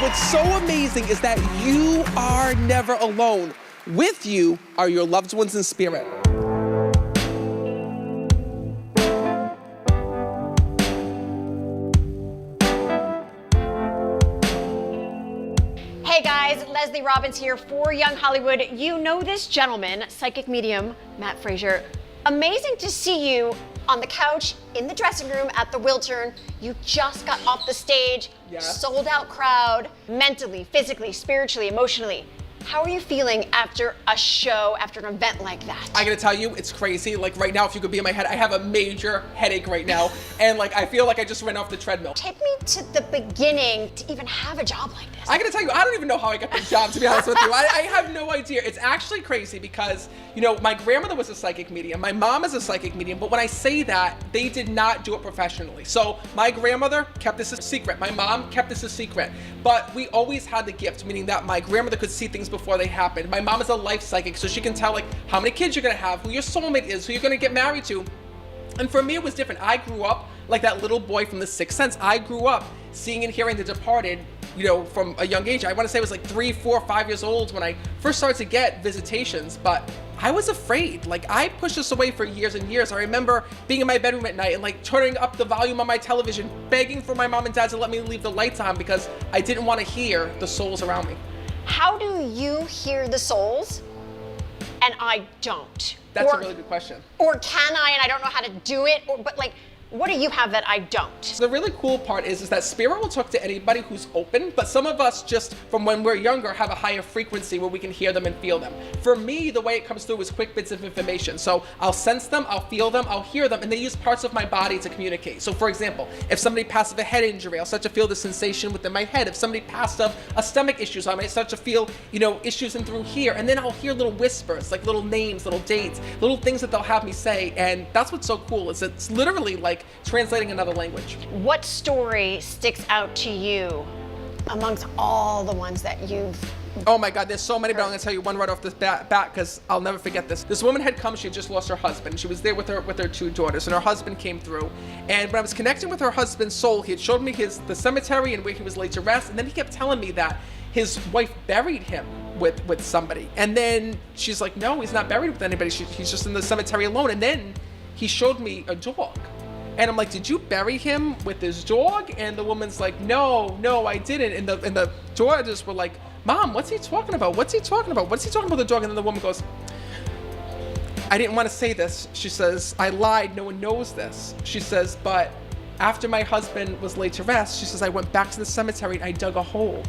what's so amazing is that you are never alone. With you are your loved ones in spirit. Hey guys, Leslie Robbins here for Young Hollywood. You know this gentleman, psychic medium, Matt Fraser. Amazing to see you on the couch, in the dressing room, at the Wiltern. You just got off the stage, sold out crowd, mentally, physically, spiritually, emotionally. How are you feeling after a show, after an event like that? I gotta tell you, it's crazy. Like right now, if you could be in my head, I have a major headache right now. And like, I feel like I just ran off the treadmill. Take me to the beginning to even have a job like this. I gotta tell you, I don't even know how I got this job, to be honest with you. I have no idea. It's actually crazy because, you know, my grandmother was a psychic medium. My mom is a psychic medium. But when I say that, they did not do it professionally. So my grandmother kept this a secret. My mom kept this a secret. But we always had the gift, meaning that my grandmother could see things before they happened. My mom is a life psychic, so she can tell like how many kids you're gonna have, who your soulmate is, who you're gonna get married to. And for me, it was different. I grew up like that little boy from The Sixth Sense. I grew up seeing and hearing The Departed, you know, from a young age. I want to say I was like 3, 4, 5 years old when I first started to get visitations, but I was afraid. Like I pushed this away for years and years. I remember being in my bedroom at night and like turning up the volume on my television, begging for my mom and dad to let me leave the lights on because I didn't want to hear the souls around me. How do you hear the souls and I don't? That's a really good question. Or can I and I don't know how to do it? But like, what do you have that I don't? So the really cool part is that spirit will talk to anybody who's open, but some of us just from when we're younger have a higher frequency where we can hear them and feel them. For me, the way it comes through is quick bits of information. So I'll sense them, I'll feel them, I'll hear them, and they use parts of my body to communicate. So for example, if somebody passed of a head injury, I'll start to feel the sensation within my head. If somebody passed of a stomach issue, so I might start to feel, you know, issues in through here, and then I'll hear little whispers, like little names, little dates, little things that they'll have me say, and that's what's so cool, is it's literally like translating another language. What story sticks out to you amongst all the ones that you've Oh my God, there's so many, but I'm gonna tell you one right off the bat because I'll never forget this. This woman had come, she had just lost her husband. She was there with her 2 daughters, and her husband came through. And when I was connecting with her husband's soul, he had showed me the cemetery and where he was laid to rest, and then he kept telling me that his wife buried him with somebody. And then she's like, no, he's not buried with anybody. He's just in the cemetery alone. And then he showed me a dog. And I'm like, did you bury him with his dog? And the woman's like, no, I didn't. And the daughters were like, Mom, what's he talking about? What's he talking about? What's he talking about the dog? And then the woman goes, I didn't want to say this. She says, I lied. No one knows this. She says, but after my husband was laid to rest, she says, I went back to the cemetery and I dug a hole.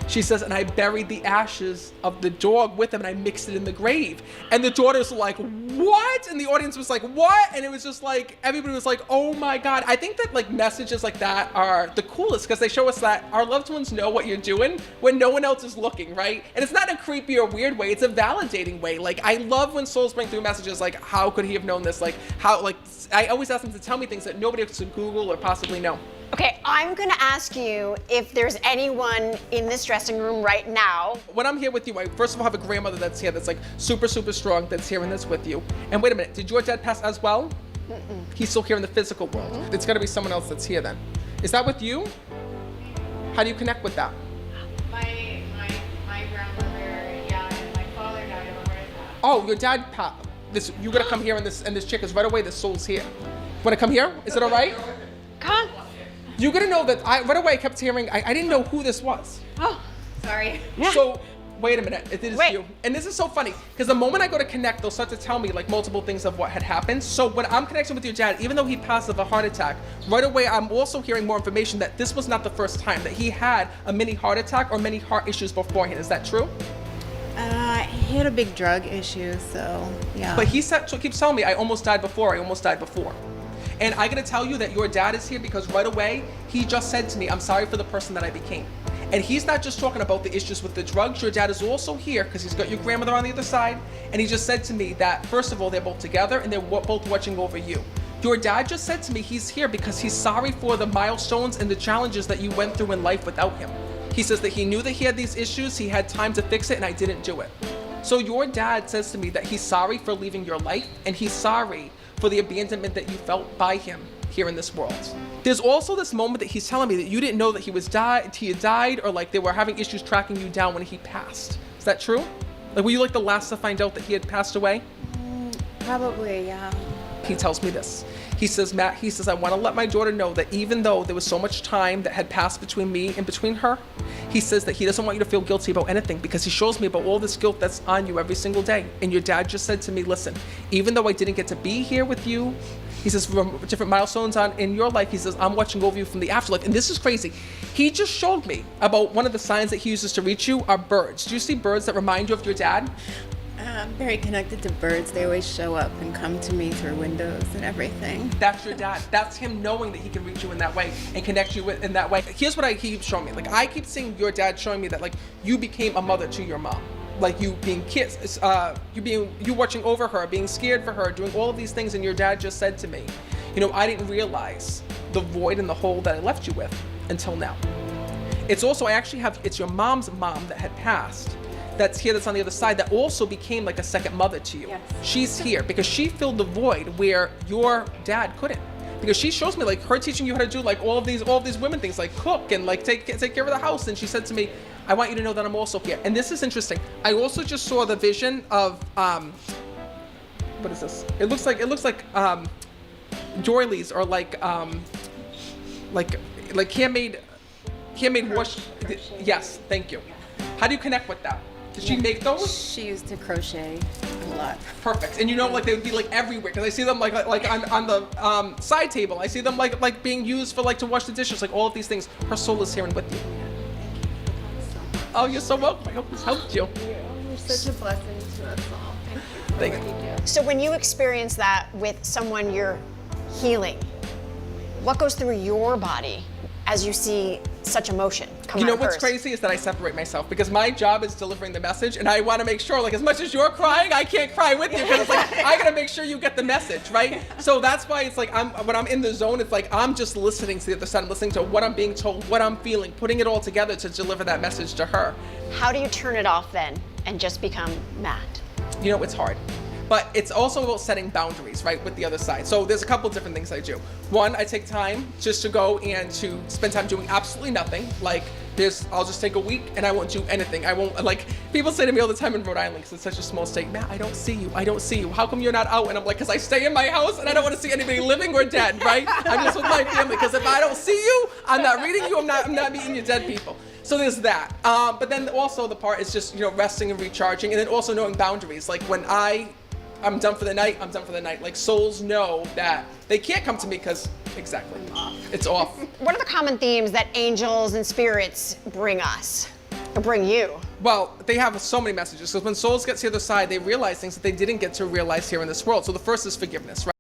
She says, and I buried the ashes of the dog with him and I mixed it in the grave. And the daughters were like, what? And the audience was like, what? And it was just like, everybody was like, oh my God. I think that like messages like that are the coolest because they show us that our loved ones know what you're doing when no one else is looking, right? And it's not a creepy or weird way, it's a validating way. Like I love when souls bring through messages like, how could he have known this? Like how, like I always ask them to tell me things that nobody else could Google or possibly know. Okay, I'm gonna ask you if there's anyone in this dressing room right now. When I'm here with you, I first of all have a grandmother that's here that's like super strong that's here in this with you. And wait a minute, did your dad pass as well? Mm-mm. He's still here in the physical world. It's gotta be someone else that's here then. Is that with you? How do you connect with that? My grandmother, yeah, and my father died of a heart attack. Oh, your dad passed. You gotta come here and this chick is right away, the soul's here. Wanna come here? Is it all right? Come on. You're gonna know that right away I kept hearing, I didn't know who this was. Oh, sorry. Yeah. So, wait a minute, it is you. And this is so funny, because the moment I go to connect, they'll start to tell me like multiple things of what had happened. So when I'm connecting with your dad, even though he passed of a heart attack, right away I'm also hearing more information that this was not the first time, that he had a mini heart attack or many heart issues beforehand. Is that true? He had a big drug issue, so yeah. But he keeps telling me, I almost died before. And I gotta tell you that your dad is here because right away, he just said to me, I'm sorry for the person that I became. And he's not just talking about the issues with the drugs. Your dad is also here because he's got your grandmother on the other side. And he just said to me that, first of all, they're both together and they're both watching over you. Your dad just said to me he's here because he's sorry for the milestones and the challenges that you went through in life without him. He says that he knew that he had these issues, he had time to fix it, and I didn't do it. So your dad says to me that he's sorry for leaving your life, and he's sorry for the abandonment that you felt by him. here in this world. There's also this moment that he's telling me that you didn't know that he had died, or like they were having issues tracking you down when he passed. Is that true? Like, were you like the last to find out that he had passed away? Probably, yeah. He tells me this. He says, Matt, he says, I want to let my daughter know that even though there was so much time that had passed between me and between her, he says that he doesn't want you to feel guilty about anything, because he shows me about all this guilt that's on you every single day. And your dad just said to me, listen, even though I didn't get to be here with you, he says, from different milestones in your life, he says, I'm watching over you from the afterlife. And this is crazy. He just showed me about one of the signs that he uses to reach you are birds. Do you see birds that remind you of your dad? I'm very connected to birds. They always show up and come to me through windows and everything. That's your dad. That's him knowing that he can reach you in that way and connect you in that way. Here's what I keep showing me. Like, I keep seeing your dad showing me that, like, you became a mother to your mom. Like, you being kids, you watching over her, being scared for her, doing all of these things. And your dad just said to me, you know, I didn't realize the void and the hole that I left you with until now. It's also, it's your mom's mom that had passed. That's here, that's on the other side, that also became like a second mother to you. Yes. She's here because she filled the void where your dad couldn't. Because she shows me, like, her teaching you how to do like all of these women things, like cook and like take care of the house. And she said to me, I want you to know that I'm also here. And this is interesting. I also just saw the vision of what is this? It looks like doilies, or like handmade wash. Yes, thank you. How do you connect with that? Did she make those? She used to crochet a lot. Perfect. And you know, like, they would be like everywhere, because I see them like on the side table. I see them like being used for like to wash the dishes, like all of these things. Her soul is here and with you. Oh, you're so welcome. I hope this helped you. You're such a blessing to us all. Thank you for what you do. So when you experience that with someone you're healing, what goes through your body as you see such emotion come You know out of what's hers? crazy is that I separate myself, because my job is delivering the message, and I want to make sure, like, as much as you're crying, I can't cry with you, because it's like I gotta make sure you get the message, right? So that's why it's like when I'm in the zone, it's like I'm just listening to the other side, listening to what I'm being told, what I'm feeling, putting it all together to deliver that message to her. How do you turn it off then and just become Matt? You know, it's hard. But it's also about setting boundaries, right, with the other side. So there's a couple different things I do. One, I take time just to go and to spend time doing absolutely nothing. Like, I'll just take a week and I won't do anything. I won't, like, people say to me all the time in Rhode Island, because it's such a small state, Matt, I don't see you. How come you're not out? And I'm like, because I stay in my house and I don't want to see anybody living or dead, right? I'm just with my family, because if I don't see you, I'm not reading you, I'm not meeting your dead people. So there's that. But then also the part is just, you know, resting and recharging, and then also knowing boundaries. Like, when I'm done for the night, I'm done for the night. Like, souls know that they can't come to me because, exactly, it's off. What are the common themes that angels and spirits bring us, or bring you? Well, they have so many messages, because when souls get to the other side, they realize things that they didn't get to realize here in this world. So the first is forgiveness, right?